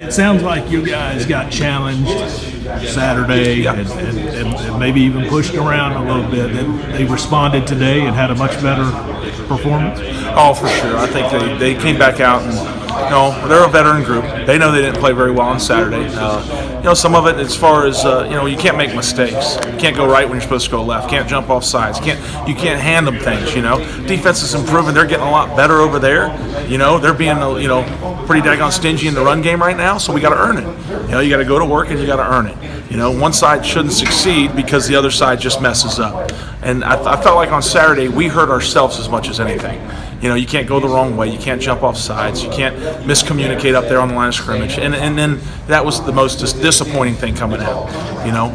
It sounds like you guys got challenged Saturday and maybe even pushed around a little bit. They responded today and had a much better performance. Oh, for sure. I think they came back out and, they're a veteran group. They know they didn't play very well on Saturday. Some of it as far as, you can't make mistakes. You can't go right when you're supposed to go left. Can't jump off sides. You can't hand them things, Defense is improving. They're getting a lot better over there. They're being, pretty daggone stingy in the run game right now, so we got to earn it. You got to go to work and you got to earn it. One side shouldn't succeed because the other side just messes up. And I felt like on Saturday we hurt ourselves as much as anything. You can't go the wrong way. You can't jump off sides. You can't miscommunicate up there on the line of scrimmage. And then that was the most disappointing thing coming out.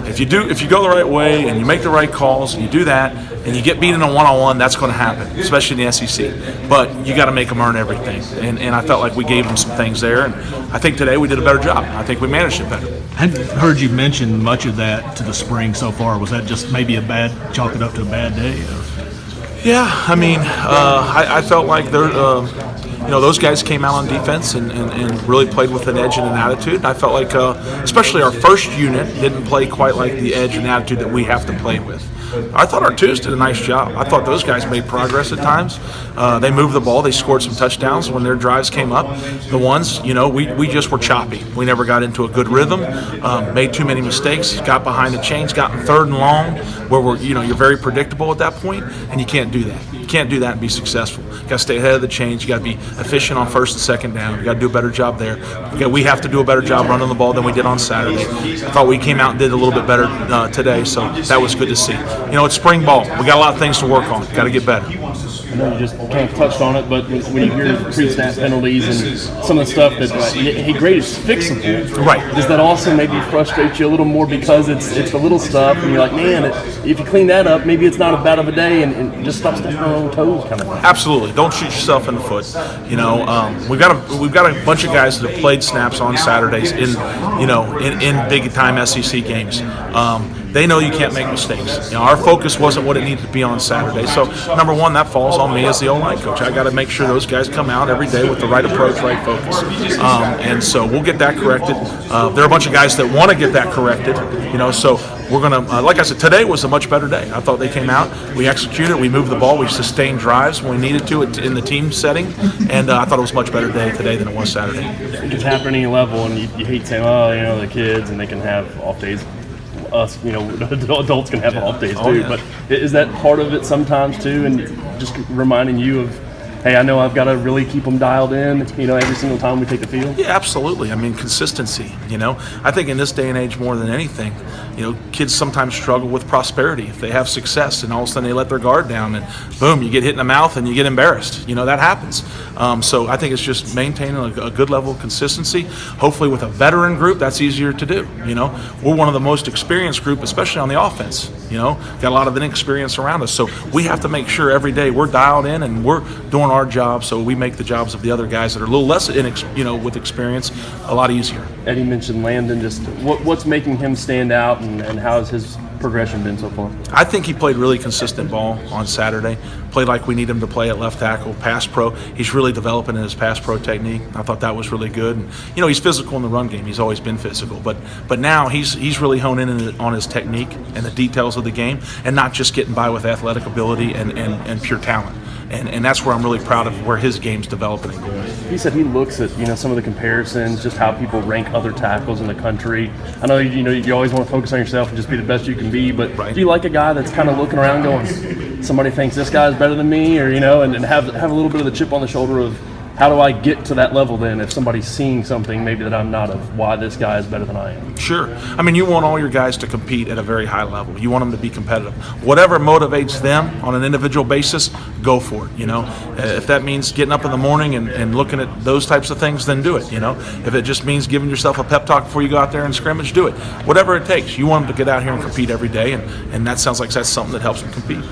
If you go the right way and you make the right calls and you do that and you get beat in a one-on-one, that's going to happen, especially in the SEC. But you got to make them earn everything. And I felt like we gave them some things there. And I think today we did a better job. I think we managed it better. I hadn't heard you mention much of that to the spring so far. Was that just maybe chalk it up to a bad day? Yeah, I felt like those guys came out on defense and really played with an edge and an attitude. And I felt like, especially our first unit, didn't play quite like the edge and attitude that we have to play with. I thought our twos did a nice job. I thought those guys made progress at times. They moved the ball. They scored some touchdowns when their drives came up. The ones, we just were choppy. We never got into a good rhythm, made too many mistakes, got behind the chains, got in third and long, where you're very predictable at that point, and you can't do that. You can't do that and be successful. You got to stay ahead of the chains. You got to be efficient on first and second down. You got to do a better job there. We have to do a better job running the ball than we did on Saturday. I thought we came out and did a little bit better today, so that was good to see. It's spring ball. We got a lot of things to work on. Got to get better. I know you just kind of touched on it, but when you hear pre-snap penalties and some of the stuff that, hey, great, it's fixable. Right. Does that also maybe frustrate you a little more because it's the little stuff, and you're like, man, if you clean that up, maybe it's not as bad of a day, and just stop stepping on your own toes, kind of thing. Absolutely. Don't shoot yourself in the foot. We've got a bunch of guys that have played snaps on Saturdays in big time SEC games. They know you can't make mistakes. Our focus wasn't what it needed to be on Saturday. So, number one, that falls on me as the O-line coach. I got to make sure those guys come out every day with the right approach, right focus. And so we'll get that corrected. There are a bunch of guys that want to get that corrected. So we're going to, like I said, today was a much better day. I thought they came out, we executed, we moved the ball, we sustained drives when we needed to in the team setting, and I thought it was a much better day today than it was Saturday. It can happen at any level, and you hate saying, the kids, and they can have off days. Us, adults can have off days too, yeah. But is that part of it sometimes too, and just reminding you of, hey, I know I've got to really keep them dialed in, every single time we take the field? Yeah, absolutely. Consistency, I think in this day and age more than anything, kids sometimes struggle with prosperity. If they have success and all of a sudden they let their guard down and boom, you get hit in the mouth and you get embarrassed. That happens. So I think it's just maintaining a good level of consistency. Hopefully with a veteran group, that's easier to do. We're one of the most experienced group, especially on the offense. Got a lot of inexperience around us. So we have to make sure every day we're dialed in and we're doing our job so we make the jobs of the other guys that are a little less with experience a lot easier. Eddie mentioned Landon. Just what's making him stand out, and how has his progression been so far? I think he played really consistent ball on Saturday. Played like we need him to play at left tackle, pass pro. He's really developing in his pass pro technique. I thought that was really good. And, he's physical in the run game. He's always been physical. But now he's really honing in on his technique and the details of the game and not just getting by with athletic ability and pure talent. And that's where I'm really proud of where his game's developing and going. He said he looks at some of the comparisons, just how people rank other tackles in the country. I know you always want to focus on yourself and just be the best you can be, but right. Do you like a guy that's kind of looking around going, somebody thinks this guy's better than me, or and have a little bit of the chip on the shoulder of, how do I get to that level then if somebody's seeing something maybe that I'm not, of why this guy is better than I am? Sure. You want all your guys to compete at a very high level. You want them to be competitive. Whatever motivates them on an individual basis, go for it. If that means getting up in the morning and looking at those types of things, then do it. If it just means giving yourself a pep talk before you go out there and scrimmage, do it. Whatever it takes. You want them to get out here and compete every day, and that sounds like that's something that helps them compete.